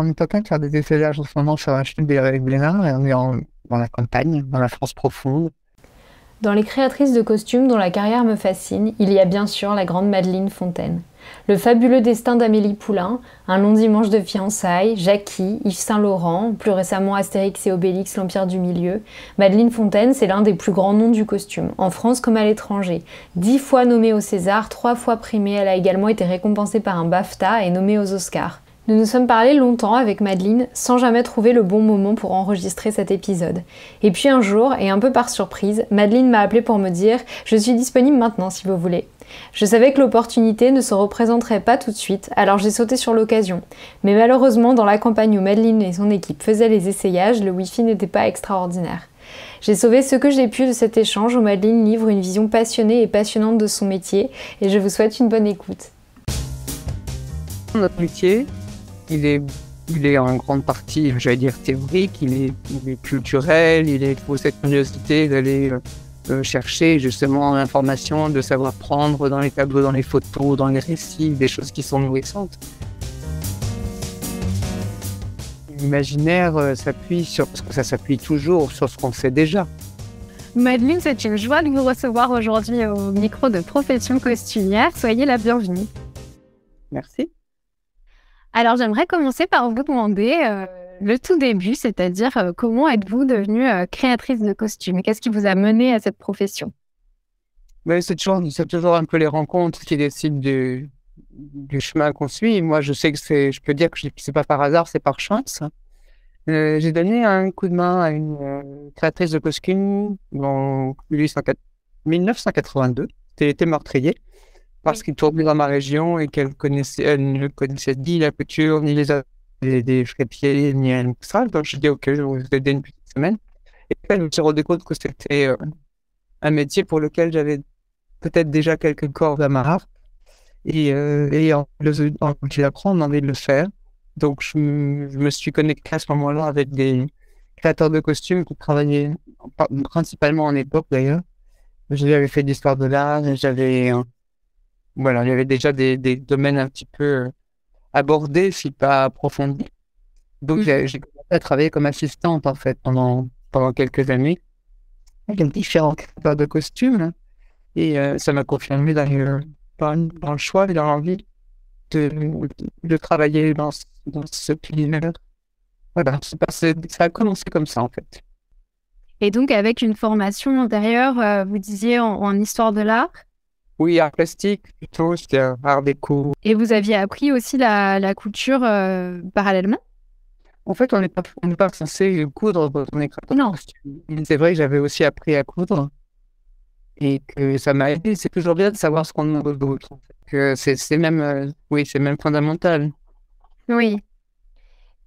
on est en train de faire des essayages en ce moment sur la chute des Glénat et on est dans la campagne, dans la France profonde. Dans les créatrices de costumes dont la carrière me fascine, il y a bien sûr la grande Madeleine Fontaine. Le fabuleux destin d'Amélie Poulain, Un long dimanche de fiançailles, Jackie, Yves Saint-Laurent, plus récemment Astérix et Obélix, l'Empire du Milieu. Madeleine Fontaine, c'est l'un des plus grands noms du costume, en France comme à l'étranger. 10 fois nommée au César, 3 fois primée, elle a également été récompensée par un BAFTA et nommée aux Oscars. Nous nous sommes parlé longtemps avec Madeleine sans jamais trouver le bon moment pour enregistrer cet épisode. Et puis un jour, et un peu par surprise, Madeleine m'a appelé pour me dire « Je suis disponible maintenant si vous voulez ». Je savais que l'opportunité ne se représenterait pas tout de suite, alors j'ai sauté sur l'occasion. Mais malheureusement, dans la campagne où Madeleine et son équipe faisaient les essayages, le Wi-Fi n'était pas extraordinaire. J'ai sauvé ce que j'ai pu de cet échange où Madeleine livre une vision passionnée et passionnante de son métier, et je vous souhaite une bonne écoute. Notre métier, il est en grande partie, j'allais dire, théorique, il est culturel, il faut cette curiosité d'aller chercher justement l'information, de savoir prendre dans les tableaux, dans les photos, dans les récits, des choses qui sont nourrissantes. L'imaginaire s'appuie sur, parce que ça s'appuie toujours sur ce qu'on sait déjà. Madeleine, c'est une joie de vous recevoir aujourd'hui au micro de Profession Costumière. Soyez la bienvenue. Merci. Alors, j'aimerais commencer par vous demander le tout début, c'est-à-dire comment êtes-vous devenue créatrice de costumes? Qu'est-ce qui vous a mené à cette profession? Mais c'est toujours un peu les rencontres qui décident du chemin qu'on suit. Moi, je sais que je peux dire que c'est pas par hasard, c'est par chance. J'ai donné un coup de main à une créatrice de costumes en 1982. C'était l'été meurtrier. Parce qu'il tournait dans ma région et elle ne connaissait ni la couture, ni des frais-pieds, ni rien de ça. Donc, je dis, OK, je vais vous aider une petite semaine. Et puis, je me suis rendu compte que c'était un métier pour lequel j'avais peut-être déjà quelques cordes à ma harpe. Et en voulu apprendre, envie de le faire. Donc, je me suis connecté à ce moment-là avec des créateurs de costumes qui travaillaient principalement en époque, d'ailleurs. J'avais fait de l'histoire de l'art et voilà, il y avait déjà des domaines un petit peu abordés, si pas approfondis. Donc, j'ai commencé à travailler comme assistante, en fait, pendant quelques années, avec différents créateurs de costumes. Et ça m'a confirmé dans le choix et dans l'envie de travailler dans ce univers. Voilà, ça a commencé comme ça, en fait. Et donc, avec une formation antérieure, vous disiez en histoire de l'art? Oui, art plastique, plutôt, c'était art déco. Et vous aviez appris aussi la couture parallèlement? En fait, on n'est pas censé coudre quand on est créateur de costume. Mais c'est vrai que j'avais aussi appris à coudre et que ça m'a aidé. C'est toujours bien de savoir ce qu'on demande aux autres. Que c'est même, oui, c'est même fondamental. Oui.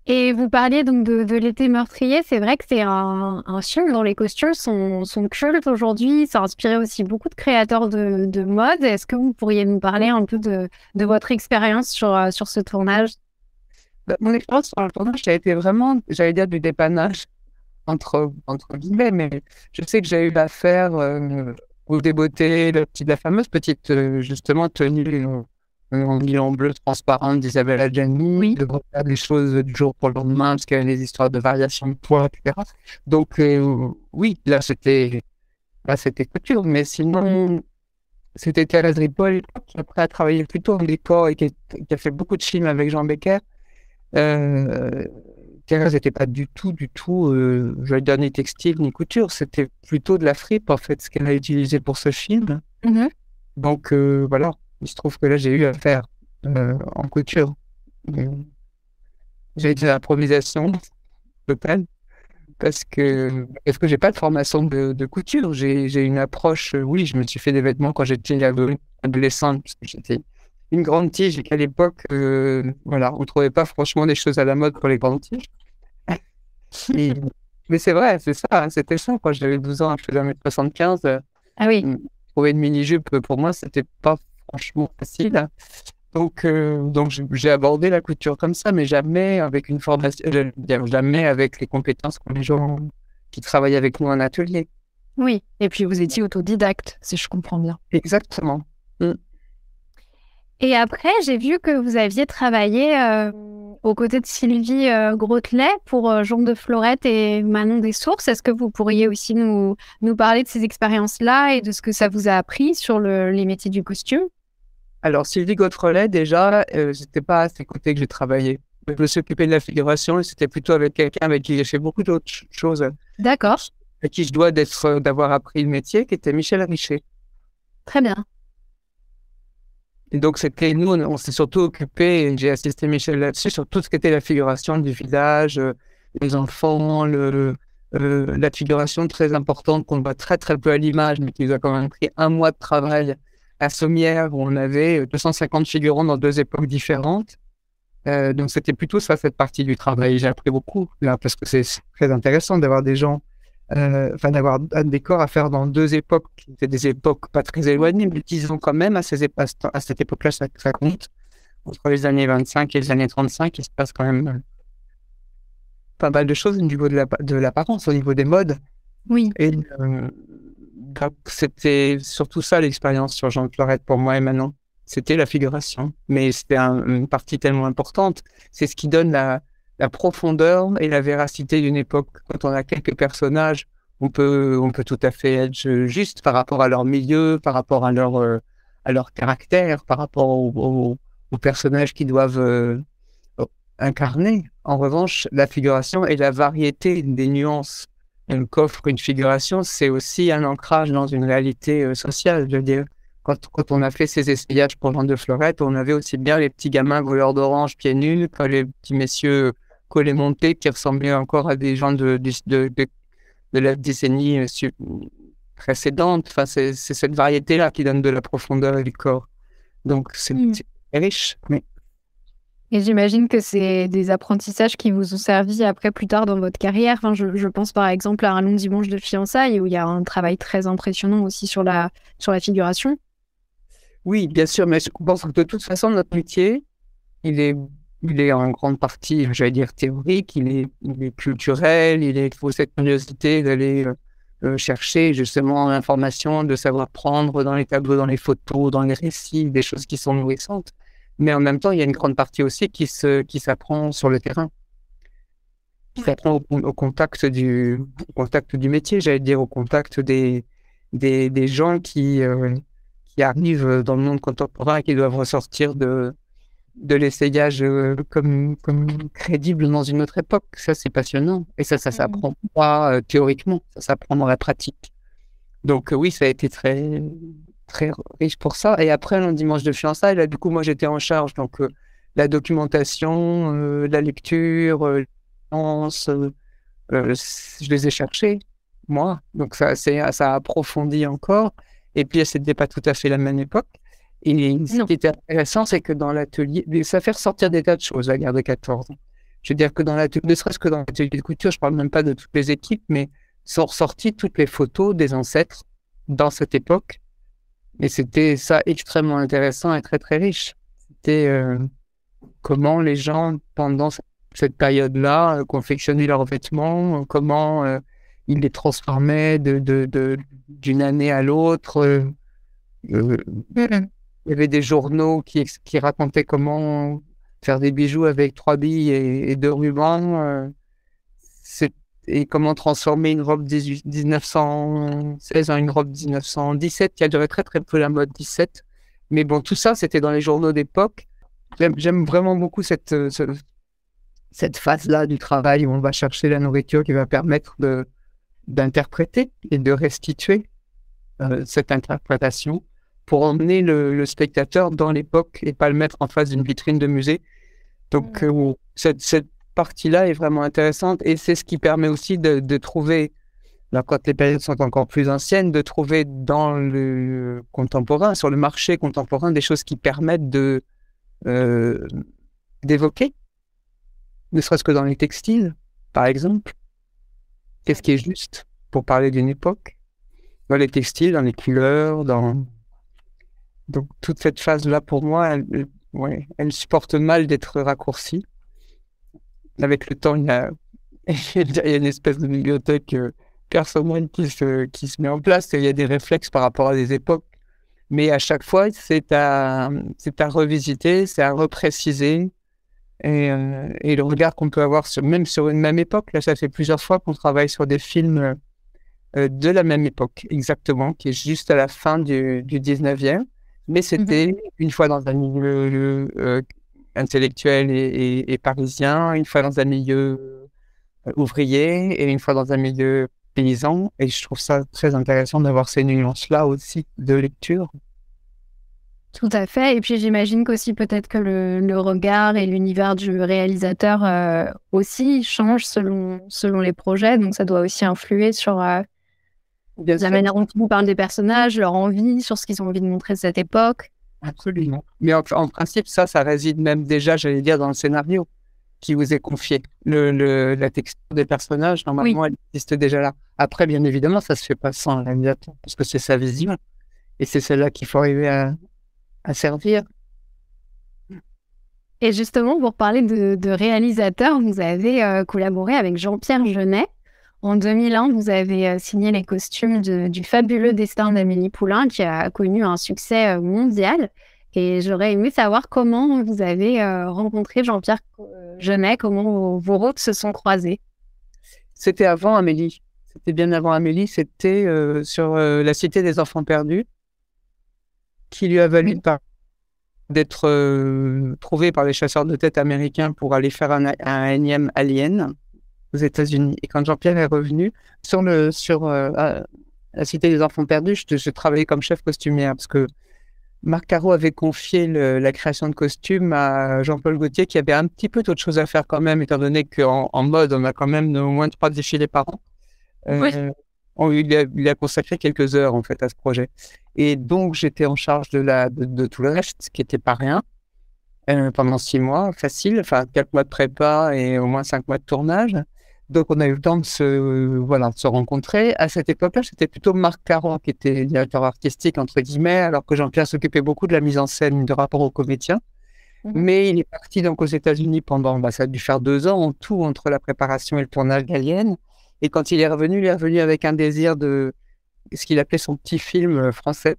Et vous parliez donc de l'été meurtrier. C'est vrai que c'est un film dont les costumes sont cultes aujourd'hui. Ça a inspiré aussi beaucoup de créateurs de mode. Est-ce que vous pourriez nous parler un peu de votre expérience sur ce tournage? Mon expérience sur le tournage, ça a été vraiment, j'allais dire, du dépannage entre guillemets, mais je sais que j'ai eu l'affaire au débeauté, la fameuse petite, justement, tenue en nylon bleu transparente d'Isabelle Adjani, Oui. de refaire des choses du jour pour le lendemain, parce qu'il y avait des histoires de variation de poids, etc. Donc, oui, là, c'était couture, mais sinon, c'était Thérèse Ripoll, qui après a travaillé plutôt en décor et qui a fait beaucoup de films avec Jean Becker. Thérèse n'était pas du tout, j'allais dire ni textile ni couture, c'était plutôt de la fripe en fait, ce qu'elle a utilisé pour ce film. Mhm. Donc voilà, il se trouve que là j'ai eu à faire en couture. J'ai dit l'improvisation totale parce que j'ai pas de formation de couture. J'ai une approche, oui, je me suis fait des vêtements quand j'étais adolescente, parce que j'étais une grande tige et qu'à l'époque, voilà, on ne trouvait pas franchement des choses à la mode pour les grandes tiges. Mais c'est vrai, c'est ça, hein, c'était ça. Quand j'avais 12 ans, je faisais 1m75. Ah oui. Trouver une mini-jupe, pour moi, c'était pas franchement facile. Donc j'ai abordé la couture comme ça, mais jamais avec une formation, jamais avec les compétences qu'ont les gens qui travaillent avec nous en atelier. Oui. Et puis vous étiez autodidacte, si je comprends bien. Exactement. Et après, j'ai vu que vous aviez travaillé aux côtés de Sylvie Grotelet pour Jean de Florette et Manon des Sources. Est-ce que vous pourriez aussi nous parler de ces expériences-là et de ce que ça vous a appris sur les métiers du costume? Alors, Sylvie Godefroy, déjà, c'était pas à ses côtés que j'ai travaillé. Je me suis occupé de la figuration et c'était plutôt avec quelqu'un avec qui j'ai fait beaucoup d'autres choses, D'accord, à qui je dois d'avoir appris le métier, qui était Michel Richer. très bien. Et donc, nous, on s'est surtout occupé, et j'ai assisté Michel là-dessus, sur tout ce qui était la figuration du village, les enfants, la figuration très importante qu'on voit très très peu à l'image, mais qui nous a quand même pris 1 mois de travail à Sommières, où on avait 250 figurants dans 2 époques différentes. Donc, c'était plutôt ça, cette partie du travail. J'ai appris beaucoup, là, parce que c'est très intéressant d'avoir des gens, d'avoir un décor à faire dans 2 époques, qui étaient des époques pas très éloignées, mais disons quand même, à cette époque-là, ça compte. Entre les années 25 et les années 35, il se passe quand même pas mal de choses au niveau de l'apparence, au niveau des modes. Oui. Et donc, c'était surtout ça l'expérience sur Jean de Florette pour moi et Manon. C'était la figuration. Mais c'était une partie tellement importante. C'est ce qui donne la profondeur et la véracité d'une époque. Quand on a quelques personnages, on peut tout à fait être juste par rapport à leur milieu, par rapport à leur caractère, par rapport aux personnages qu'ils doivent incarner. En revanche, la figuration et la variété des nuances qu'offre une figuration, c'est aussi un ancrage dans une réalité sociale. Je veux dire, quand on a fait ces essayages pour Jean de Florette, on avait aussi bien les petits gamins brûleurs d'orange pieds nus que les petits messieurs collés montés qui ressemblaient encore à des gens de la décennie précédente. Enfin, c'est cette variété-là qui donne de la profondeur du corps. Donc, c'est riche. Mais... Et j'imagine que c'est des apprentissages qui vous ont servi après plus tard dans votre carrière. Enfin, je pense par exemple à Un long dimanche de fiançailles où il y a un travail très impressionnant aussi sur la figuration. Oui, bien sûr, mais je pense que de toute façon, notre métier, il est en grande partie, j'allais dire, théorique, il est culturel, il faut cette curiosité d'aller chercher justement l'information, de savoir prendre dans les tableaux, dans les photos, dans les récits, des choses qui sont nourrissantes. Mais en même temps, il y a une grande partie aussi qui s'apprend sur le terrain, qui s'apprend au contact du métier, j'allais dire, au contact des gens qui arrivent dans le monde contemporain et qui doivent ressortir de l'essayage comme crédible dans une autre époque. Ça, c'est passionnant. Et ça s'apprend pas théoriquement, ça s'apprend dans la pratique. Donc oui, ça a été très, très riche pour ça. Et après, le dimanche de fiançailles, là, du coup, moi, j'étais en charge. Donc, la documentation, la lecture, je les ai cherchés, moi. Donc, ça a approfondi encore. Et puis, c'était pas tout à fait la même époque. Et ce qui était intéressant, c'est que dans l'atelier, ça fait ressortir des tas de choses, la guerre de 14 ans. Je veux dire que ne serait-ce que dans l'atelier de couture, je parle même pas de toutes les équipes, mais sont ressorties toutes les photos des ancêtres dans cette époque. Et c'était ça extrêmement intéressant et très, très riche. C'était comment les gens, pendant cette période-là, confectionnaient leurs vêtements, comment ils les transformaient d'une année à l'autre. Il y avait des journaux qui racontaient comment faire des bijoux avec 3 billes et 2 rubans. Et comment transformer une robe 1916 en une robe 1917, qui a duré très très peu la mode 17. Mais bon, tout ça, c'était dans les journaux d'époque. J'aime vraiment beaucoup cette phase-là du travail où on va chercher la nourriture qui va permettre d'interpréter et de restituer cette interprétation pour emmener le spectateur dans l'époque et pas le mettre en face d'une vitrine de musée. Donc, cette partie-là est vraiment intéressante et c'est ce qui permet aussi de trouver, là, quand les périodes sont encore plus anciennes, de trouver dans le contemporain, sur le marché contemporain, des choses qui permettent d'évoquer, ne serait-ce que dans les textiles, par exemple. Qu'est-ce qui est juste pour parler d'une époque? Dans les textiles, dans les couleurs, donc toute cette phase-là, pour moi, elle supporte mal d'être raccourcie. Avec le temps, il y a une espèce de bibliothèque personnelle qui se met en place et il y a des réflexes par rapport à des époques. Mais à chaque fois, c'est à revisiter, c'est à repréciser. Et le regard qu'on peut avoir même sur une même époque, là, ça fait plusieurs fois qu'on travaille sur des films de la même époque, exactement, qui est juste à la fin du 19e. Mais c'était une fois dans un milieu intellectuel et parisien, une fois dans un milieu ouvrier et une fois dans un milieu paysan. Et je trouve ça très intéressant d'avoir ces nuances-là aussi de lecture. Tout à fait. Et puis j'imagine qu'aussi peut-être que le regard et l'univers du réalisateur aussi changent selon les projets. Donc ça doit aussi influer sur la manière dont ils vous parlent des personnages, leur envie, sur ce qu'ils ont envie de montrer de cette époque. Absolument. Mais en principe, ça réside même déjà, j'allais dire, dans le scénario qui vous est confié. La texture des personnages, normalement, elle existe déjà là. Après, bien évidemment, ça se fait pas sans le réalisateur, parce que c'est sa vision. Et c'est celle-là qu'il faut arriver à servir. Et justement, pour parler de réalisateur, vous avez collaboré avec Jean-Pierre Jeunet. En 2001, vous avez signé les costumes du fabuleux destin d'Amélie Poulain, qui a connu un succès mondial. Et j'aurais aimé savoir comment vous avez rencontré Jean-Pierre Jeunet, comment vos routes se sont croisées. C'était avant Amélie. C'était bien avant Amélie. C'était sur La Cité des Enfants Perdus, qui lui a valu d'être trouvé par les chasseurs de tête américains pour aller faire un énième Alien aux États-Unis. Et quand Jean-Pierre est revenu sur La Cité des Enfants Perdus, je travaillais comme chef costumière parce que Marc Caro avait confié la création de costumes à Jean-Paul Gaultier, qui avait un petit peu d'autres choses à faire quand même, étant donné qu'en mode, on a quand même au moins 3 défilés par an. Il a consacré quelques heures en fait à ce projet. Et donc j'étais en charge de tout le reste, qui n'était pas rien, pendant 6 mois, facile, enfin 4 mois de prépa et au moins 5 mois de tournage. Donc on a eu le temps de se rencontrer. À cette époque-là, c'était plutôt Marc Caron qui était directeur artistique, entre guillemets, alors que Jean-Pierre s'occupait beaucoup de la mise en scène de rapport aux comédiens. Mais il est parti donc aux États-Unis pendant, ça a dû faire 2 ans en tout, entre la préparation et le tournage d'Alien. Et quand il est revenu avec un désir de ce qu'il appelait son petit film français.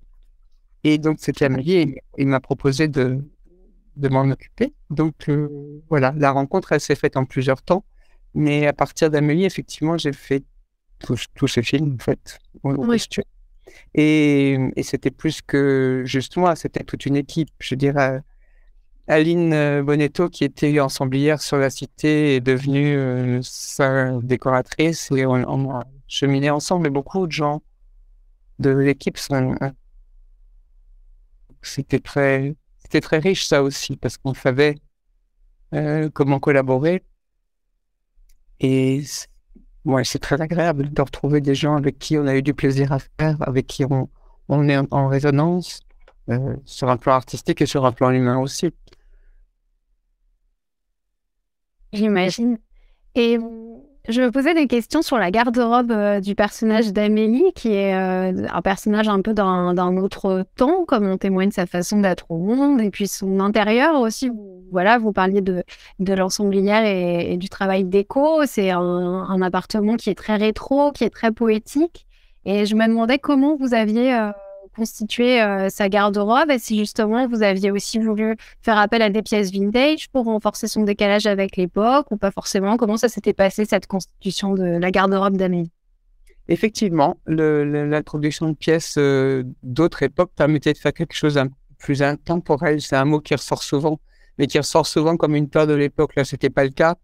Et donc c'était Amélie, et il m'a proposé de m'en occuper. Donc voilà, la rencontre, elle s'est faite en plusieurs temps. Mais à partir d'Amélie, effectivement, j'ai fait tous ces films, en fait, au costume. Et c'était plus que juste moi, c'était toute une équipe. Je dirais, Aline Bonetto, qui était ensemblière sur La Cité, est devenue sa décoratrice. Et on a cheminé ensemble, et beaucoup de gens de l'équipe c'était très riche, ça aussi, parce qu'on savait comment collaborer. Et c'est très agréable de retrouver des gens avec qui on a eu du plaisir à faire, avec qui on est en résonance, sur un plan artistique et sur un plan humain aussi. J'imagine. Et je me posais des questions sur la garde-robe du personnage d'Amélie, qui est un personnage un peu d'un autre temps, comme en témoigne sa façon d'être au monde, et puis son intérieur aussi. Voilà, vous parliez de l'ensemblière et du travail déco. C'est un appartement qui est très rétro, qui est très poétique. Et je me demandais comment vous aviez constitué sa garde-robe, et si justement vous aviez aussi voulu faire appel à des pièces vintage pour renforcer son décalage avec l'époque, ou pas forcément. Comment ça s'était passé, cette constitution de la garde-robe d'Amélie? Effectivement, l'introduction de pièces d'autres époques permettait de faire quelque chose un peu plus intemporel. C'est un mot qui ressort souvent, mais qui ressort souvent comme une peur de l'époque. Là, c'était pas le cas.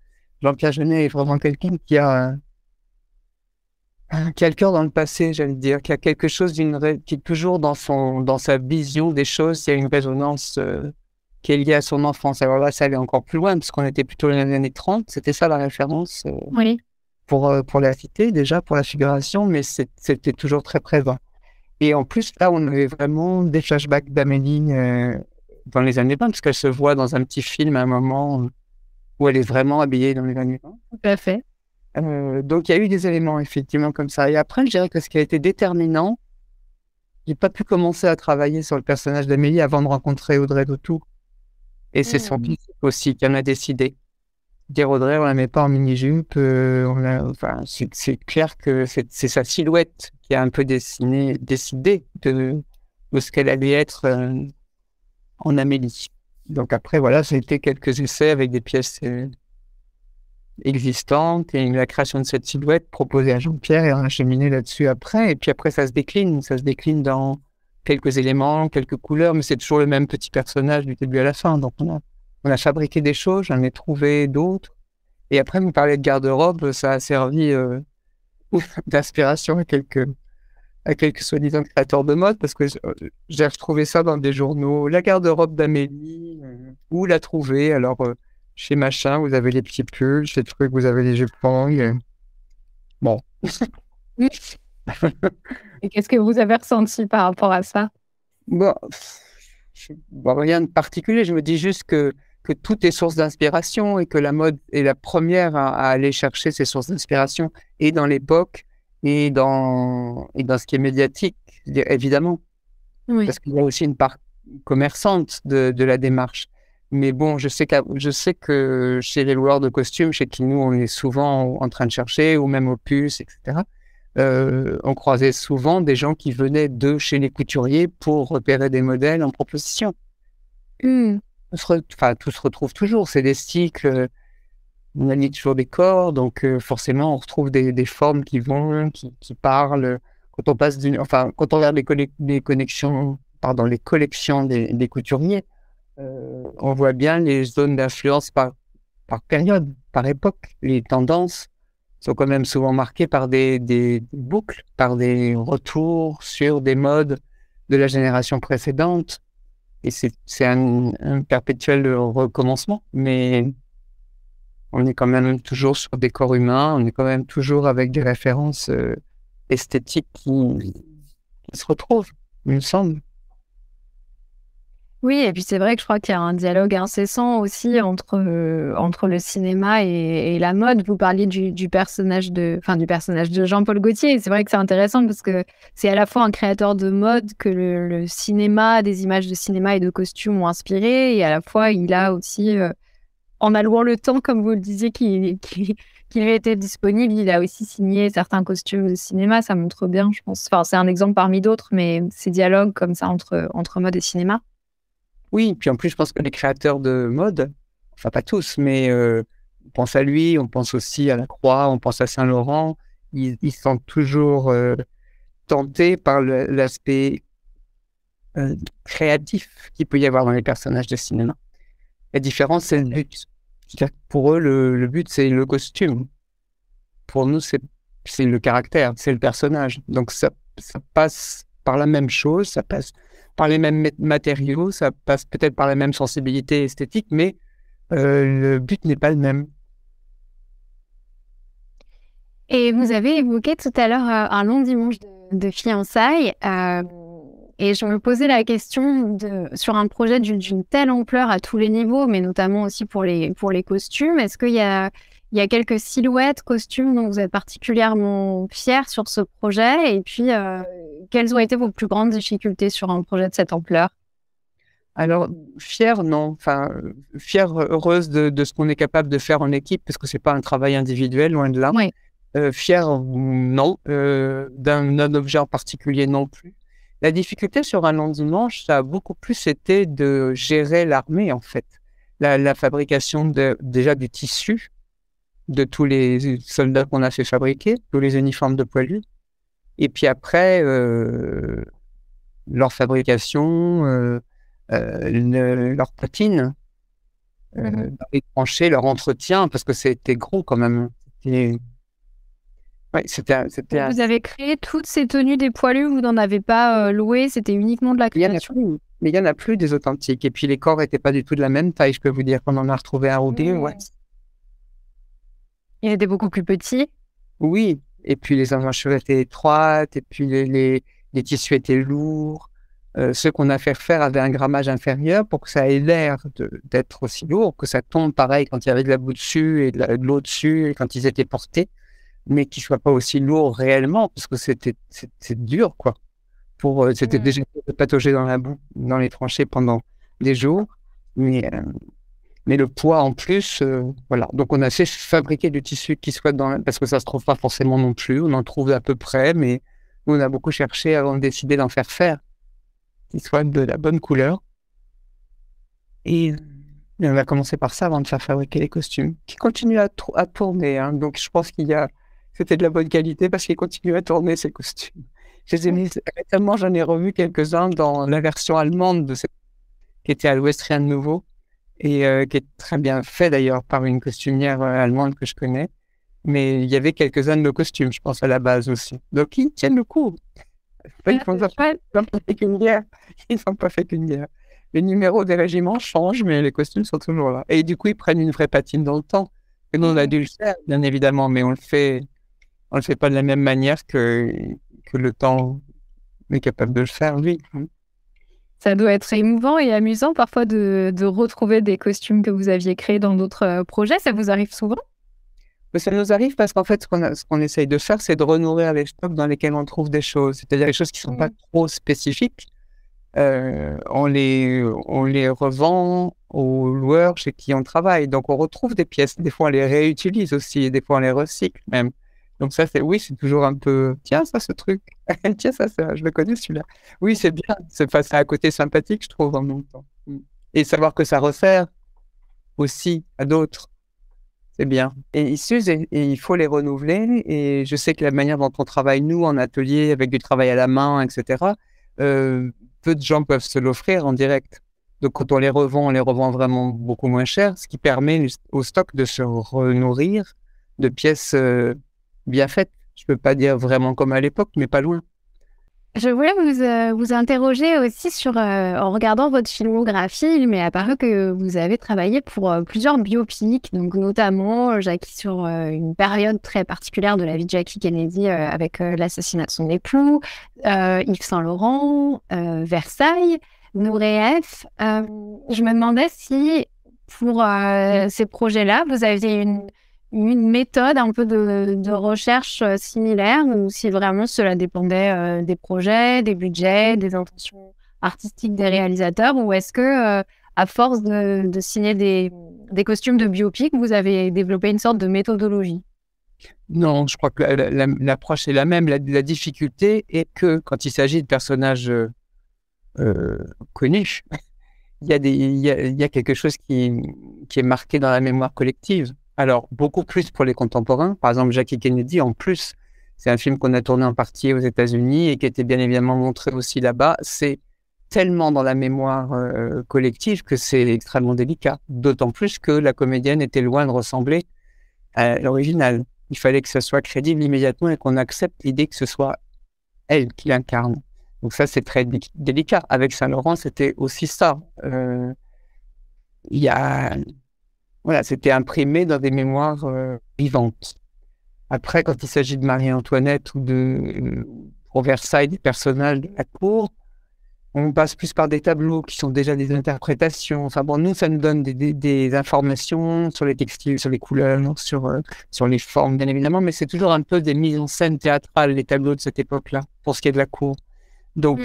Jean-Pierre Jeunet est vraiment quelqu'un qui a le cœur dans le passé, j'allais dire, qui a quelque chose qui est toujours dans sa vision des choses. Il y a une résonance qui est liée à son enfance. Alors là, ça allait encore plus loin, parce qu'on était plutôt dans les années 30. C'était ça la référence pour La Cité, déjà, pour la figuration, mais c'était toujours très présent. Et en plus, là, on avait vraiment des flashbacks d'Amélie dans les années 20, parce qu'elle se voit dans un petit film à un moment où elle est vraiment habillée dans les années 20. Tout à fait. Donc il y a eu des éléments effectivement comme ça. Et après, je dirais que ce qui a été déterminant, j'ai pas pu commencer à travailler sur le personnage d'Amélie avant de rencontrer Audrey Tautou. Et c'est son fils aussi qui en a décidé. Dire Audrey, on la met pas en mini-jupe. C'est clair que c'est sa silhouette qui a un peu décidé de de ce qu'elle allait être en Amélie. Donc après, voilà, ça a été quelques essais avec des pièces existantes et la création de cette silhouette proposée à Jean-Pierre et on a cheminé là-dessus après. Et puis après, ça se décline dans quelques éléments, quelques couleurs, mais c'est toujours le même petit personnage du début à la fin. Donc on a fabriqué des choses, j'en ai trouvé d'autres. Et après, vous parlez de garde-robe, ça a servi d'inspiration à quelques soi-disant créateurs de mode, parce que j'ai retrouvé ça dans des journaux. La garde-robe d'Amélie, où la trouver? Alors, chez machin, vous avez les petits pulls, chez truc, vous avez les jupons. Bon. Et qu'est-ce que vous avez ressenti par rapport à ça? Bon, rien de particulier. Je me dis juste que tout est source d'inspiration et que la mode est la première à aller chercher ses sources d'inspiration, et dans l'époque, et dans ce qui est médiatique, évidemment. Oui. Parce qu'il y a aussi une part commerçante de la démarche. Mais bon, je sais que chez les loueurs de costumes, chez qui nous, on est souvent en train de chercher, ou même au Puce, etc., on croisait souvent des gens qui venaient de chez les couturiers pour repérer des modèles en proposition. Tout se retrouve toujours. C'est des cycles, on manie toujours des corps, donc forcément, on retrouve des formes qui parlent. Quand on passe quand on regarde les collections des couturiers, on voit bien les zones d'influence par période, par époque. Les tendances sont quand même souvent marquées par des boucles, par des retours sur des modes de la génération précédente. Et c'est un perpétuel recommencement, mais on est quand même toujours sur des corps humains, on est quand même toujours avec des références esthétiques qui se retrouvent, il me semble. Oui, et puis c'est vrai que je crois qu'il y a un dialogue incessant aussi entre le cinéma et la mode. Vous parliez du personnage de Jean-Paul Gaultier. Et c'est vrai que c'est intéressant parce que c'est à la fois un créateur de mode que le cinéma, des images de cinéma et de costumes ont inspiré, et à la fois il a aussi, en allouant le temps, comme vous le disiez, qu'il lui était disponible, il a aussi signé certains costumes de cinéma. Ça montre bien, je pense. Enfin, c'est un exemple parmi d'autres, mais ces dialogues comme ça entre mode et cinéma. Oui, puis en plus, je pense que les créateurs de mode, enfin pas tous, mais on pense à lui, on pense aussi à Lacroix, on pense à Saint-Laurent, ils sont toujours tentés par l'aspect créatif qu'il peut y avoir dans les personnages de cinéma. La différence, c'est le but. C'est-à-dire que pour eux, le but, c'est le costume. Pour nous, c'est le caractère, c'est le personnage. Donc ça passe par la même chose, ça passe par les mêmes matériaux, ça passe peut-être par la même sensibilité esthétique, mais le but n'est pas le même. Et vous avez évoqué tout à l'heure un long dimanche de fiançailles, et je me posais la question sur un projet d'une telle ampleur à tous les niveaux, mais notamment aussi pour les costumes. Est-ce qu'il y a quelques silhouettes, costumes dont vous êtes particulièrement fiers sur ce projet? Et puis, quelles ont été vos plus grandes difficultés sur un projet de cette ampleur? Alors, fière, non. Enfin, fière, heureuse de ce qu'on est capable de faire en équipe, parce que c'est pas un travail individuel, loin de là. Oui. Fière, non. D'un objet en particulier, non plus. La difficulté sur un long dimanche, ça a beaucoup plus été de gérer l'armée, en fait. La fabrication déjà du tissu, de tous les soldats qu'on a fait fabriquer, tous les uniformes de poilus. Et puis après, leur fabrication, leur patine, dans les tranchées, leur entretien, parce que c'était gros quand même. Vous avez créé toutes ces tenues des poilus, vous n'en avez pas loué, c'était uniquement de la création? Mais il n'y en a plus des authentiques. Et puis les corps n'étaient pas du tout de la même taille, je peux vous dire qu'on en a retrouvé un ou deux. Ouais. Il était beaucoup plus petit? Oui, et puis les emmanchures étaient étroites, et puis les tissus étaient lourds. Ceux qu'on a fait faire avaient un grammage inférieur pour que ça ait l'air d'être aussi lourd, que ça tombe pareil quand il y avait de la boue dessus et de l'eau dessus, et quand ils étaient portés, mais qu'ils ne soient pas aussi lourds réellement, parce que c'est dur, quoi. C'était déjà de patauger dans la boue, dans les tranchées pendant des jours, mais le poids en plus, voilà. Donc on a fait fabriquer du tissu qui soit parce que ça se trouve pas forcément non plus, on en trouve à peu près, mais on a beaucoup cherché avant de décider d'en faire. qui soit de la bonne couleur. Et on a commencé par ça avant de faire fabriquer les costumes, qui continuent à tourner. Hein. Donc, je pense c'était de la bonne qualité parce qu'ils continuent à tourner, ces costumes. Je les ai mis, récemment, j'en ai revu quelques-uns dans la version allemande qui était à l'Ouest Rien de Nouveau et qui est très bien fait d'ailleurs par une costumière allemande que je connais. Mais il y avait quelques-uns de nos costumes, je pense, à la base aussi. Donc, ils tiennent le coup. Ils n'ont pas fait qu'une guerre. Ils n'ont pas fait qu'une guerre. Les numéros des régiments changent, mais les costumes sont toujours là. Et du coup, ils prennent une vraie patine dans le temps. Et nous, on a dû le faire, bien évidemment, mais on le fait pas de la même manière que le temps est capable de le faire, lui. Ça doit être émouvant et amusant parfois de retrouver des costumes que vous aviez créés dans d'autres projets. Ça vous arrive souvent? Mais ça nous arrive parce qu'en fait, ce qu'on essaye de faire, c'est de renourrir les stocks dans lesquels on trouve des choses. C'est-à-dire des choses qui ne sont pas trop spécifiques. On les revend aux loueurs chez qui on travaille. Donc, on retrouve des pièces. Des fois, on les réutilise aussi. Et des fois, on les recycle même. Donc, ça, c'est toujours un peu... Tiens, ça, ce truc. Tiens, ça, je le connais, celui-là. Oui, c'est bien. C'est un côté sympathique, je trouve, en même temps. Et savoir que ça resserre aussi à d'autres. C'est bien. Et ils s'usent et il faut les renouveler. Et je sais que la manière dont on travaille, nous, en atelier, avec du travail à la main, etc., peu de gens peuvent se l'offrir en direct. Donc, quand on les revend vraiment beaucoup moins cher, ce qui permet au stock de se renourrir de pièces bien faites. Je ne peux pas dire vraiment comme à l'époque, mais pas loin. Je voulais vous interroger aussi sur, en regardant votre filmographie, il m'est apparu que vous avez travaillé pour plusieurs biopics, donc notamment Jackie sur une période très particulière de la vie de Jackie Kennedy avec l'assassinat de son époux, Yves Saint-Laurent, Versailles, Nouré F. Je me demandais si pour ces projets-là, vous aviez une méthode un peu de recherche similaire ou si vraiment cela dépendait des projets, des budgets, des intentions artistiques des réalisateurs ou est-ce que à force de signer des costumes de biopic, vous avez développé une sorte de méthodologie? Non, je crois que l'approche est la même. La difficulté est que quand il s'agit de personnages connus, il y a quelque chose qui est marqué dans la mémoire collective. Alors, beaucoup plus pour les contemporains. Par exemple, Jackie Kennedy, en plus, c'est un film qu'on a tourné en partie aux États-Unis et qui était bien évidemment montré aussi là-bas. C'est tellement dans la mémoire collective que c'est extrêmement délicat. D'autant plus que la comédienne était loin de ressembler à l'original. Il fallait que ce soit crédible immédiatement et qu'on accepte l'idée que ce soit elle qui l'incarne. Donc ça, c'est très délicat. Avec Saint-Laurent, c'était aussi ça. Voilà, c'était imprimé dans des mémoires vivantes. Après, quand il s'agit de Marie-Antoinette ou pour Versailles, des personnages de la cour, on passe plus par des tableaux qui sont déjà des interprétations. Enfin bon, nous, ça nous donne des informations sur les textiles, sur les couleurs, sur les formes, bien évidemment, mais c'est toujours un peu des mises en scène théâtrales, les tableaux de cette époque-là, pour ce qui est de la cour. Donc,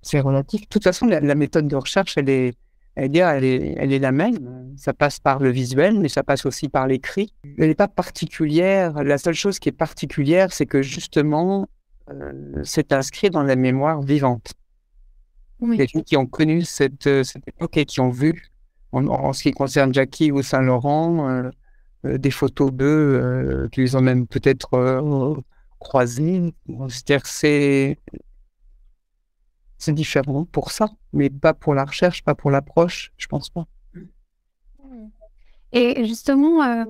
c'est relatif. De toute façon, la méthode de recherche, elle est la même. Ça passe par le visuel, mais ça passe aussi par l'écrit. Elle n'est pas particulière. La seule chose qui est particulière, c'est que justement, c'est inscrit dans la mémoire vivante. Oui. Les gens qui ont connu cette époque et qui ont vu, en ce qui concerne Jackie ou Saint-Laurent, des photos d'eux qu'ils ont même peut-être croisées. C'est-à-dire que c'est différent pour ça, mais pas pour la recherche, pas pour l'approche, je pense pas. Et justement,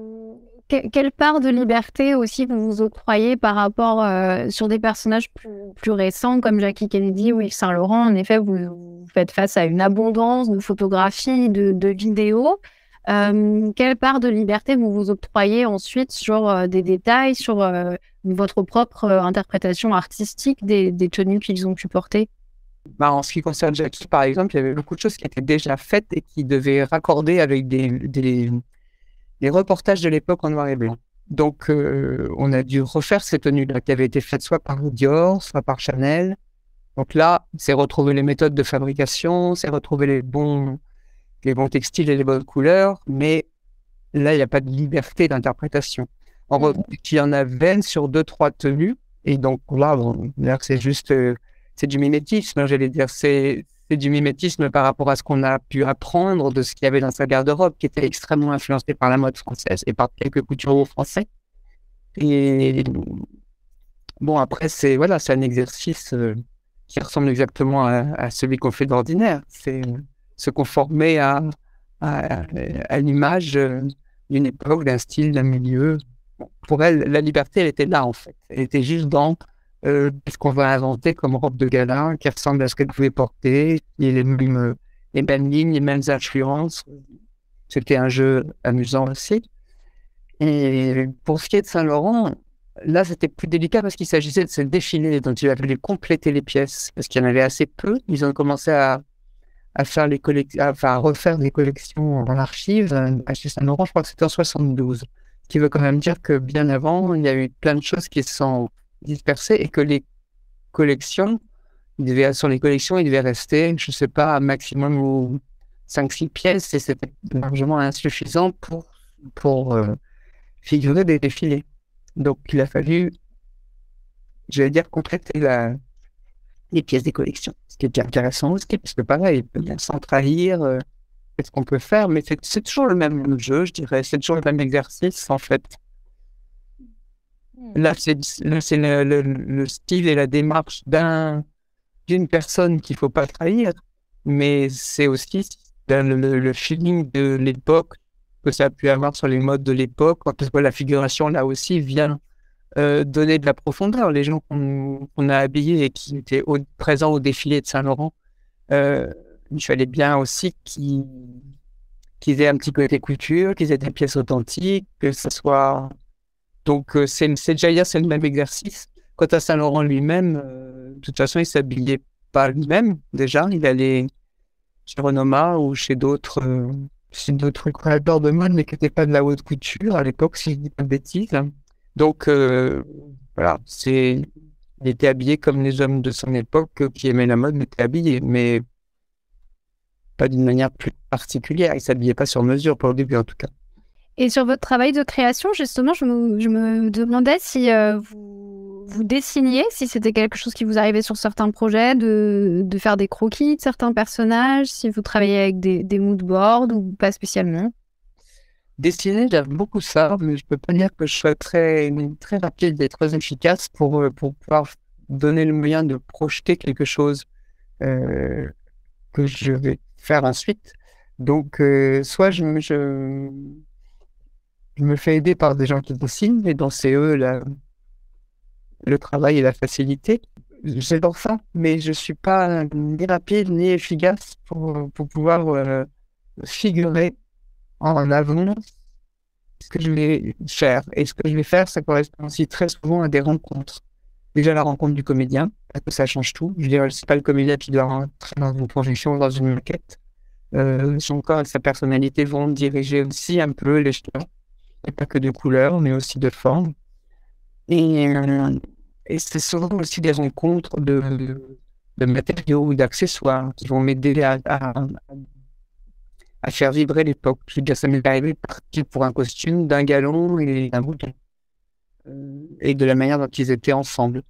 quelle part de liberté aussi vous vous octroyez par rapport sur des personnages plus récents comme Jackie Kennedy ou Yves Saint-Laurent? En effet, vous faites face à une abondance de photographies, de vidéos. Quelle part de liberté vous vous octroyez ensuite sur des détails, sur votre propre interprétation artistique des tenues qu'ils ont pu porter? En ce qui concerne Jackie, par exemple, il y avait beaucoup de choses qui étaient déjà faites et qui devaient raccorder avec des reportages de l'époque en noir et blanc. Donc, on a dû refaire ces tenues-là qui avaient été faites soit par Dior, soit par Chanel. Donc là, c'est retrouver les méthodes de fabrication, c'est retrouver les bons textiles et les bonnes couleurs, mais là, il n'y a pas de liberté d'interprétation. En revanche, il y en avait sur 2-3 tenues, et donc là, c'est juste c'est du mimétisme, hein, j'allais dire. C'est du mimétisme par rapport à ce qu'on a pu apprendre de ce qu'il y avait dans sa garde-robe, qui était extrêmement influencé par la mode française et par quelques couturiers français. Et bon, après, c'est un exercice qui ressemble exactement à celui qu'on fait d'ordinaire. C'est se conformer à l'image d'une époque, d'un style, d'un milieu. Bon, pour elle, la liberté, elle était là, en fait. Elle était juste dans ce qu'on va inventer comme robe de gala, qui ressemble à ce qu'elle pouvait porter, et les mêmes lignes, les mêmes influences. C'était un jeu amusant aussi. Et pour ce qui est de Saint-Laurent, là, c'était plus délicat parce qu'il s'agissait de ce défilé dont il a fallu compléter les pièces, parce qu'il y en avait assez peu. Ils ont commencé à faire à refaire des collections en archives. Chez Saint-Laurent, je crois que c'était en 72. Ce qui veut quand même dire que bien avant, il y a eu plein de choses qui se sont dispersées et que les collections, il devait rester, je ne sais pas, un maximum 5-6 pièces, et c'était largement insuffisant pour figurer des défilés. Donc, il a fallu, j'allais dire, compléter les pièces des collections. Ce qui est intéressant aussi, parce que pareil, sans trahir, qu'est-ce qu'on peut faire, mais c'est toujours le même jeu, je dirais, c'est toujours le même exercice, en fait. Là, c'est le style et la démarche d'une personne qu'il ne faut pas trahir, mais c'est aussi le feeling de l'époque que ça a pu avoir sur les modes de l'époque, parce que la figuration, là aussi, vient donner de la profondeur. Les gens qu'on a habillés et qui étaient présents au défilé de Saint-Laurent, il fallait bien aussi qu'ils aient un petit côté couture, qu'ils aient des pièces authentiques, que ce soit... Donc, c'est déjà dire, c'est le même exercice. Quant à Saint-Laurent lui-même, de toute façon, il ne s'habillait pas lui-même, déjà. Il allait chez Renoma ou chez d'autres créateurs de mode, mais qui n'étaient pas de la haute couture à l'époque, si je ne dis pas de bêtises. Donc, voilà, il était habillé comme les hommes de son époque qui aimaient la mode, étaient habillés, mais pas d'une manière plus particulière. Il ne s'habillait pas sur mesure, pour le début en tout cas. Et sur votre travail de création, justement, je me demandais si vous dessiniez, si c'était quelque chose qui vous arrivait sur certains projets, de faire des croquis de certains personnages, si vous travaillez avec des moodboards ou pas spécialement. Dessiner, j'aime beaucoup ça, mais je peux pas dire que je sois très rapide et très efficace pour pouvoir donner le moyen de projeter quelque chose que je vais faire ensuite. Donc, soit je me fais aider par des gens qui dessinent, et donc c'est eux le travail et la facilité. J'adore ça, mais je suis pas ni rapide ni efficace pour pouvoir figurer en avant ce que je vais faire. Et ce que je vais faire, ça correspond aussi très souvent à des rencontres. Déjà, la rencontre du comédien, parce que ça change tout. Je veux dire, c'est pas le comédien qui doit rentrer dans une projection, dans une maquette. Son corps et sa personnalité vont diriger aussi un peu les choix. Et pas que de couleurs, mais aussi de formes. Et c'est souvent aussi des rencontres de matériaux ou d'accessoires qui vont m'aider à faire vibrer l'époque. Je veux dire, ça m'est arrivé de partir pour un costume d'un galon et d'un bouton. Et de la manière dont ils étaient ensemble.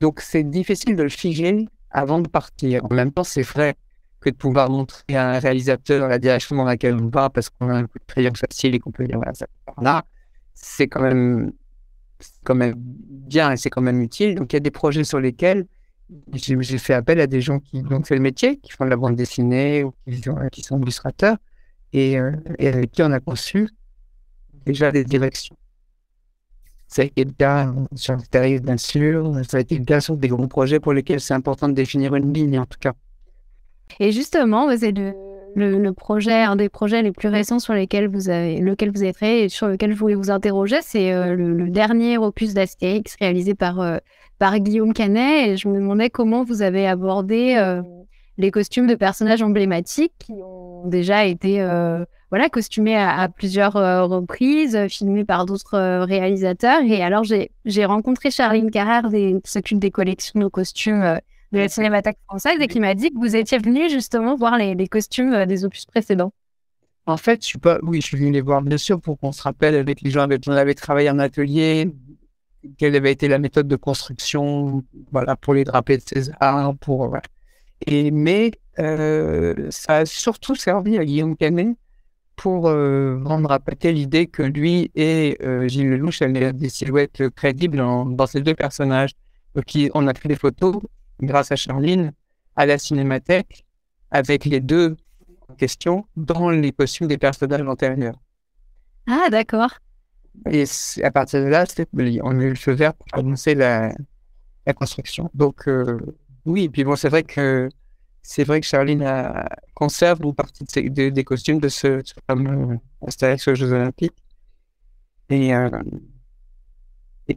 Donc, c'est difficile de le figer avant de partir. En même temps, c'est vrai que de pouvoir montrer à un réalisateur la direction dans laquelle on va, parce qu'on a un coup de crayon facile et qu'on peut dire, voilà, ça part là, c'est quand même bien et c'est quand même utile. Donc, il y a des projets sur lesquels j'ai fait appel à des gens qui ont fait le métier, qui font de la bande dessinée ou qui sont illustrateurs, et avec qui on a conçu déjà des directions. Ça a été le cas sur le tarif, bien sûr. Ça a été le cas sur des gros projets pour lesquels c'est important de définir une ligne, en tout cas. Et justement, c'est le projet, un des projets les plus récents sur lequel vous avez travaillé et sur lequel je voulais vous interroger, c'est le dernier opus d'Astérix réalisé par Guillaume Canet. Et je me demandais comment vous avez abordé les costumes de personnages emblématiques qui ont déjà été costumés à plusieurs reprises, filmés par d'autres réalisateurs. Et alors, j'ai rencontré Charline Carrère, qui s'occupe des collections de costumes de la Cinémathèque française, et qui m'a dit que vous étiez venu justement voir les costumes des opus précédents. En fait, je suis venu les voir, bien sûr, pour qu'on se rappelle avec les gens avec qui on avait travaillé en atelier, quelle avait été la méthode de construction, voilà, pour les drapés de César, voilà. Mais ça a surtout servi à Guillaume Canet pour vendre à Pathé l'idée que lui et Gilles Lellouche avaient des silhouettes crédibles dans ces deux personnages. Donc, on a fait des photos, grâce à Charline, à la Cinémathèque, avec les deux en question dans les costumes des personnages antérieurs. Ah, d'accord. Et à partir de là, on a eu le feu vert pour annoncer la construction. Donc, oui, et puis bon, c'est vrai que Charline conserve une partie des costumes de ce fameux Astérix aux Jeux Olympiques. Et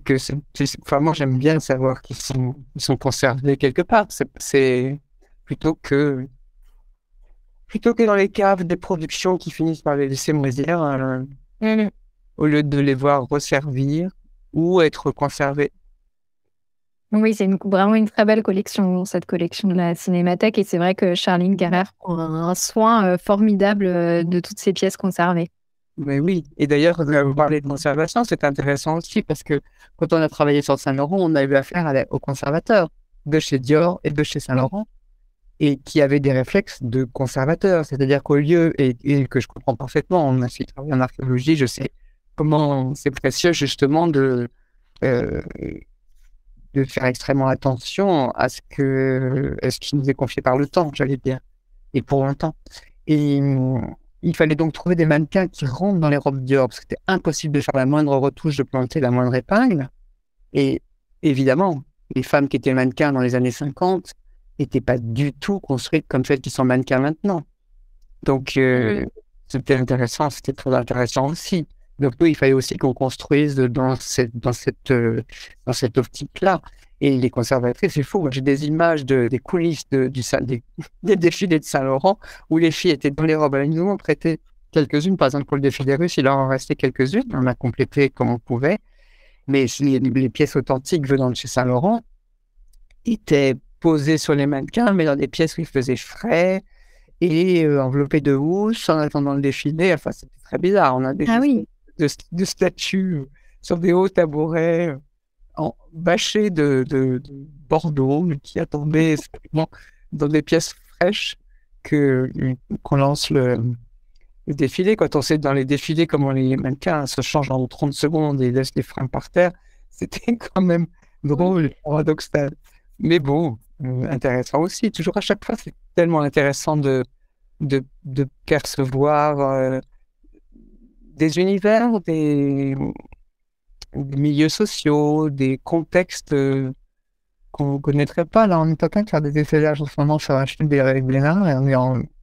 que moi, j'aime bien savoir qu'ils sont conservés quelque part. C'est plutôt que dans les caves des productions qui finissent par les laisser moisir, au lieu de les voir resservir ou être conservés. Oui, c'est vraiment une très belle collection, cette collection de la Cinémathèque. Et c'est vrai que Charline Carrère prend un soin formidable de toutes ces pièces conservées. Mais oui, et d'ailleurs, vous parlez de conservation, c'est intéressant aussi parce que quand on a travaillé sur Saint-Laurent, on a eu affaire aux conservateurs de chez Dior et de chez Saint-Laurent et qui avaient des réflexes de conservateurs. C'est-à-dire qu'au lieu, et que je comprends parfaitement, on a fait travailler en archéologie, je sais comment c'est précieux justement de faire extrêmement attention à ce qui nous est confié par le temps, j'allais dire, et pour longtemps. Et il fallait donc trouver des mannequins qui rentrent dans les robes Dior, parce que c'était impossible de faire la moindre retouche, de planter la moindre épingle. Et évidemment, les femmes qui étaient mannequins dans les années 50 n'étaient pas du tout construites comme celles qui sont mannequins maintenant. Donc, c'était intéressant, c'était très intéressant aussi. Donc, oui, il fallait aussi qu'on construise dans cette optique-là. Et les conservatrices, c'est fou. Moi, j'ai des images des coulisses des défilés de Saint-Laurent où les filles étaient dans les robes. Elles nous ont prêté quelques-unes. Par exemple, pour le défilé russe, il en restait quelques-unes. On a complété comme on pouvait. Mais les pièces authentiques venant de chez Saint-Laurent étaient posées sur les mannequins, mais dans des pièces où il faisait frais et enveloppées de housse en attendant le défilé. Enfin, c'était très bizarre. On a des de statues sur des hauts tabourets bâchés de Bordeaux, qui attendaient dans des pièces fraîches qu'on lance le défilé. Quand on sait dans les défilés comment les mannequins se changent en 30 secondes et laissent les fringues par terre, c'était quand même drôle, paradoxal. Mais bon, intéressant aussi. Toujours à chaque fois, c'est tellement intéressant de percevoir des univers, des milieux sociaux, des contextes qu'on ne connaîtrait pas. Là, on est en train de faire des essayages en ce moment sur la chute des Blénard et on est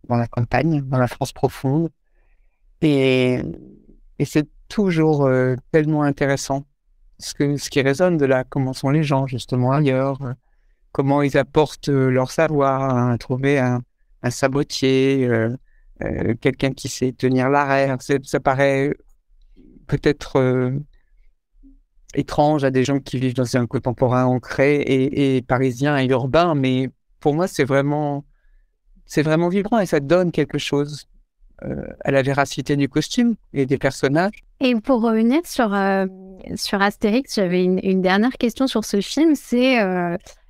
dans la campagne, dans la France profonde. Et c'est toujours tellement intéressant ce qui résonne de là, comment sont les gens justement ailleurs, comment ils apportent leur savoir, hein, trouver un sabotier, quelqu'un qui sait tenir l'arrière. Ça paraît peut-être étrange à des gens qui vivent dans un contemporain ancré et parisien et urbain, mais pour moi c'est vraiment vibrant et ça donne quelque chose à la véracité du costume et des personnages. Et pour revenir sur Astérix, j'avais une dernière question sur ce film, c'est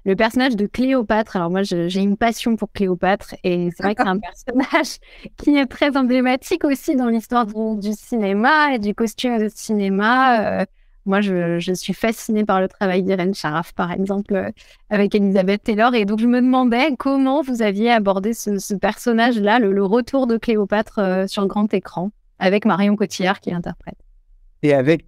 le personnage de Cléopâtre. Alors moi, j'ai une passion pour Cléopâtre et c'est vrai que c'est un personnage qui est très emblématique aussi dans l'histoire du cinéma et du costume de cinéma. Moi, je suis fascinée par le travail d'Irène Charaf, par exemple, avec Elisabeth Taylor. Et donc, je me demandais comment vous aviez abordé ce personnage-là, le retour de Cléopâtre sur grand écran, avec Marion Cotillard qui l'interprète. Et avec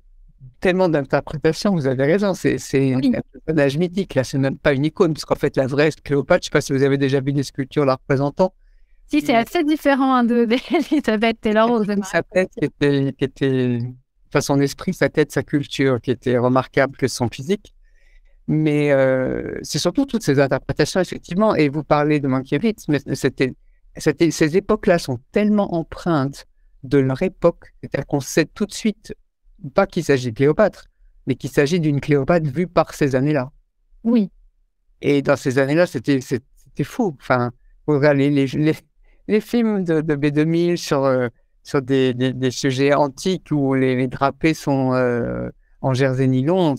tellement d'interprétations, vous avez raison, c'est un personnage mythique. Là, c'est même pas une icône, parce qu'en fait, la vraie Cléopâtre, je ne sais pas si vous avez déjà vu des sculptures la représentant. Si, c'est assez différent d'Elisabeth Taylor. Sa tête qui était... Enfin, son esprit, sa tête, sa culture, qui était remarquable que son physique. Mais c'est surtout toutes ces interprétations, effectivement. Et vous parlez de Mankiewicz, mais ces époques-là sont tellement empreintes de leur époque, c'est-à-dire qu'on sait tout de suite, pas qu'il s'agit de Cléopâtre, mais qu'il s'agit d'une Cléopâtre vue par ces années-là. Oui. Et dans ces années-là, c'était fou. Enfin, vous regardez les films de B2000 sur des sujets antiques où les drapés sont en jersey nylon,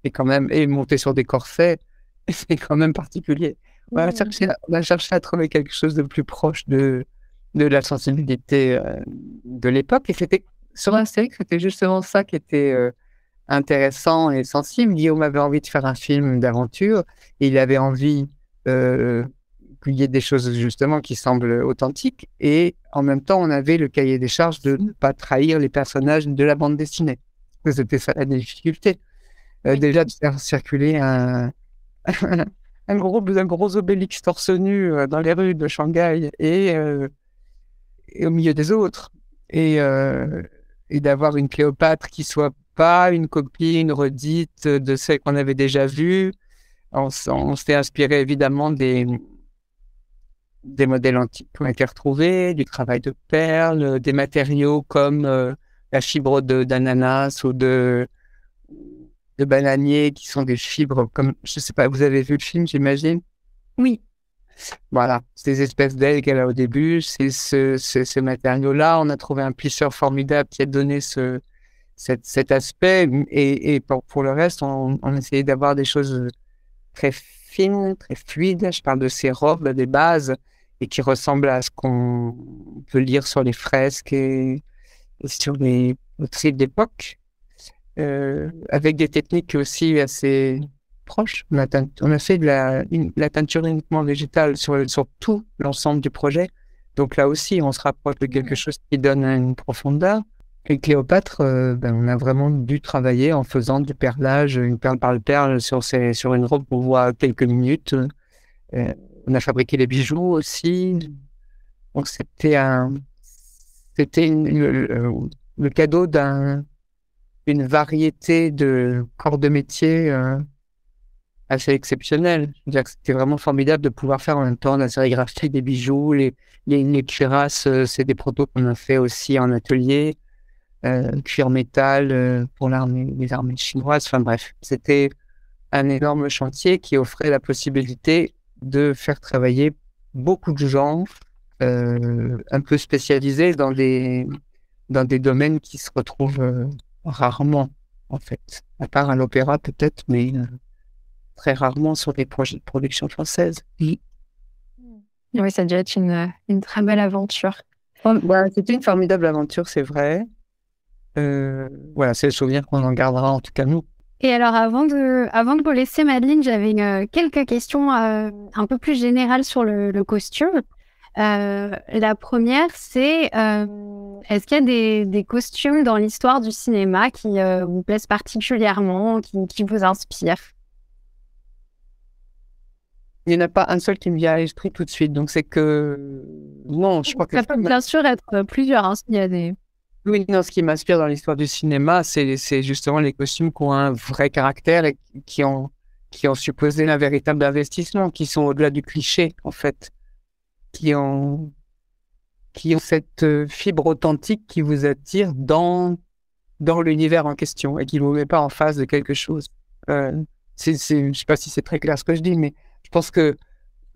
est quand même, et monter sur des corsets, c'est quand même particulier. On a cherché à trouver quelque chose de plus proche de la sensibilité de l'époque. Et sur la série, c'était justement ça qui était intéressant et sensible. Guillaume avait envie de faire un film d'aventure. Et il avait envie qu'il y ait des choses justement qui semblent authentiques. Et en même temps, on avait le cahier des charges de ne pas trahir les personnages de la bande dessinée. C'était ça la difficulté. Déjà de faire circuler un gros Obélix torse nu dans les rues de Shanghai et au milieu des autres. Et d'avoir une Cléopâtre qui soit pas une copie, une redite de celle qu'on avait déjà vue. On s'est inspiré évidemment des modèles antiques qui ont été retrouvés, du travail de perles, des matériaux comme la fibre d'ananas ou de bananier, qui sont des fibres comme, je sais pas, vous avez vu le film, j'imagine? Oui. Voilà, ces espèces d'ailes qu'elle a au début, c'est ce matériau-là. On a trouvé un plisseur formidable qui a donné cet aspect. Et pour le reste, on essayait d'avoir des choses très fines, très fluides. Je parle de ces robes, des bases, et qui ressemblent à ce qu'on peut lire sur les fresques et sur les poteries d'époque. Avec des techniques aussi assez proches. On a fait de la teinture uniquement végétale sur tout l'ensemble du projet. Donc là aussi, on se rapproche de quelque chose qui donne une profondeur. Et Cléopâtre, on a vraiment dû travailler en faisant du perlage, une perle par perle sur une robe qu'on voit quelques minutes. On a fabriqué les bijoux aussi. Donc c'était le cadeau d'une variété de corps de métier assez exceptionnelle. Je veux dire que c'était vraiment formidable de pouvoir faire en même temps la sérigraphie, des bijoux, les cuirasses, c'est des protos qu'on a fait aussi en atelier, cuir métal pour les armées chinoises. Enfin bref, c'était un énorme chantier qui offrait la possibilité de faire travailler beaucoup de gens un peu spécialisés dans des domaines qui se retrouvent rarement, en fait. À part à l'opéra, peut-être, mais très rarement sur des projets de production française. Oui, ça a dû être une très belle aventure. C'était une formidable aventure, c'est vrai. Voilà, c'est le souvenir qu'on en gardera, en tout cas nous. Et alors, avant de vous laisser, Madeleine, j'avais quelques questions un peu plus générales sur le costume. La première, c'est est-ce qu'il y a des costumes dans l'histoire du cinéma qui vous plaisent particulièrement, qui vous inspirent? Il n'y en a pas un seul qui me vient à l'esprit tout de suite, donc c'est que... Non, je crois que... Ça peut bien sûr être plusieurs, hein, s'il y a des... Oui, non, ce qui m'inspire dans l'histoire du cinéma, c'est justement les costumes qui ont un vrai caractère et qui ont supposé un véritable investissement, qui sont au-delà du cliché, en fait, qui ont cette fibre authentique qui vous attire dans l'univers en question et qui ne vous met pas en face de quelque chose. Je ne sais pas si c'est très clair ce que je dis, mais je pense que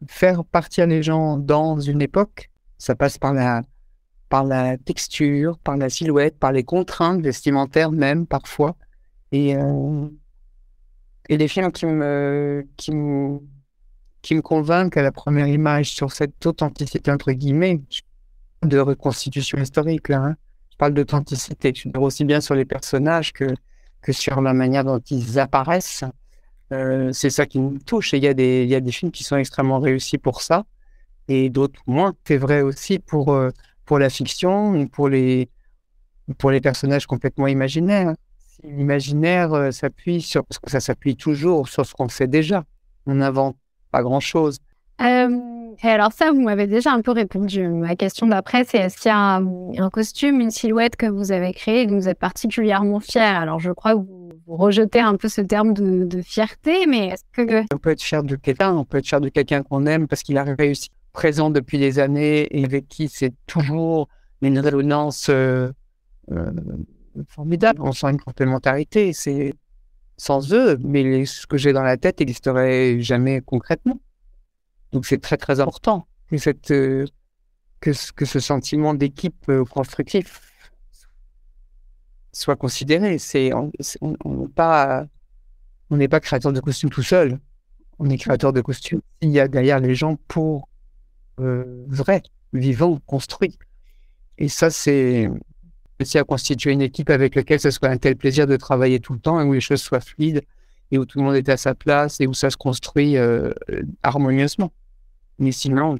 faire partir les gens dans une époque, ça passe par la texture, par la silhouette, par les contraintes vestimentaires même parfois. Et les films qui me convainquent à la première image sur cette authenticité, entre guillemets, de reconstitution historique, là, hein. Je parle d'authenticité. Je veux dire aussi bien sur les personnages que sur la manière dont ils apparaissent. C'est ça qui me touche. Et il y a des films qui sont extrêmement réussis pour ça, et d'autres moins. C'est vrai aussi pour la fiction et pour les personnages complètement imaginaires. Si l'imaginaire s'appuie parce que ça s'appuie toujours sur ce qu'on sait déjà. On n'invente pas grand-chose. Et alors ça, vous m'avez déjà un peu répondu. Ma question d'après, c'est est-ce qu'il y a un costume, une silhouette que vous avez créée et que vous êtes particulièrement fier? Alors je crois que vous rejetez un peu ce terme de fierté, mais est-ce que... On peut être fier de quelqu'un, on peut être fier de quelqu'un qu'on aime parce qu'il a réussi, présent depuis des années et avec qui c'est toujours une résonance formidable. On sent une complémentarité. C'est sans eux, mais ce que j'ai dans la tête n'existerait jamais concrètement. Donc c'est très très important que ce sentiment d'équipe constructif soit considéré. On n'est pas on n'est pas créateur de costumes tout seul. On est créateur de costumes s'il y a derrière les gens pour vrai, vivant, construit. Et ça, c'est aussi à constituer une équipe avec laquelle ce soit un tel plaisir de travailler tout le temps et où les choses soient fluides et où tout le monde est à sa place et où ça se construit harmonieusement. Mais sinon...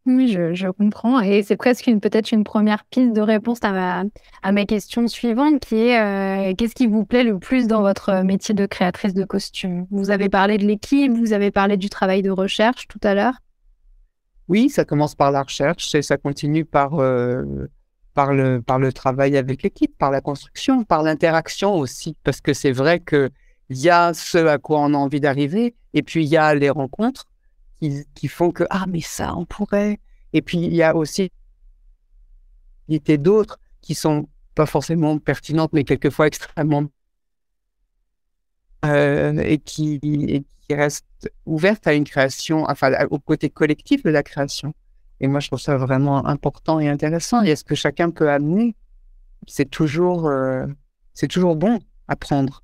Oui, je comprends. Et c'est presque peut-être une première piste de réponse à ma question suivante qui est qu'est-ce qui vous plaît le plus dans votre métier de créatrice de costumes? Vous avez parlé de l'équipe, vous avez parlé du travail de recherche tout à l'heure. Oui, ça commence par la recherche et ça continue par le travail avec l'équipe, par la construction, par l'interaction aussi. Parce que c'est vrai qu'il y a ce à quoi on a envie d'arriver et puis il y a les rencontres qui font que « Ah, mais ça, on pourrait ». Et puis, il y a aussi d'autres qui sont pas forcément pertinentes, mais quelquefois extrêmement... et qui restent ouvertes à une création, enfin, au côté collectif de la création. Et moi, je trouve ça vraiment important et intéressant. Et ce que chacun peut amener, c'est toujours bon à prendre.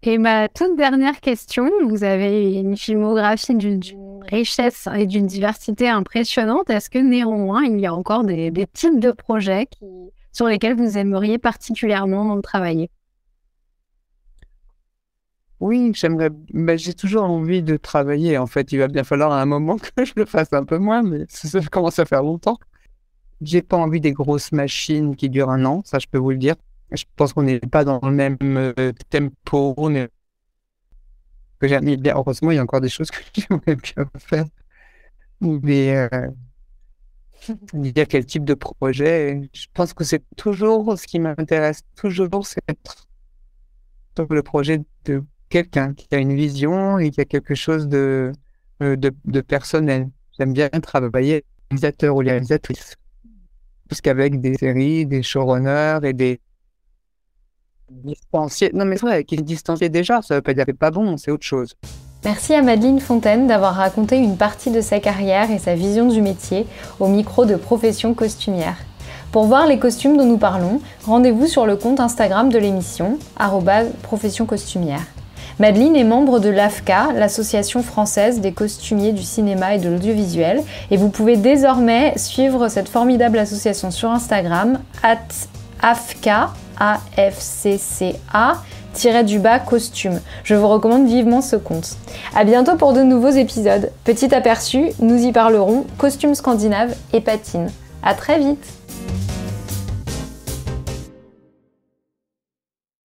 Et ma toute dernière question, vous avez une filmographie d'une richesse et d'une diversité impressionnante. Est-ce que néanmoins, il y a encore des types de projets sur lesquels vous aimeriez particulièrement travailler? Oui, j'ai toujours envie de travailler. En fait, il va bien falloir à un moment que je le fasse un peu moins, mais ça commence à faire longtemps. J'ai pas envie des grosses machines qui durent 1 an, ça je peux vous le dire. Je pense qu'on n'est pas dans le même tempo. Heureusement, il y a encore des choses que j'aimerais bien faire. Mais dire quel type de projet, je pense que c'est toujours ce qui m'intéresse. Toujours, c'est le projet de quelqu'un qui a une vision et qui a quelque chose de personnel. J'aime bien travailler avec les réalisateurs ou les réalisatrices. Parce qu'avec des séries, des showrunners et des distanciés. Non, mais c'est vrai, qui est distancié déjà, ça veut pas dire que c'est pas bon, c'est autre chose. Merci à Madeleine Fontaine d'avoir raconté une partie de sa carrière et sa vision du métier au micro de Profession Costumière. Pour voir les costumes dont nous parlons, rendez-vous sur le compte Instagram de l'émission, @Profession Costumière. Madeleine est membre de l'AFCA, l'Association française des costumiers du cinéma et de l'audiovisuel, et vous pouvez désormais suivre cette formidable association sur Instagram, @AFCA, AFCCA-costume. Je vous recommande vivement ce compte. À bientôt pour de nouveaux épisodes. Petit aperçu, nous y parlerons costumes scandinaves et patines. À très vite!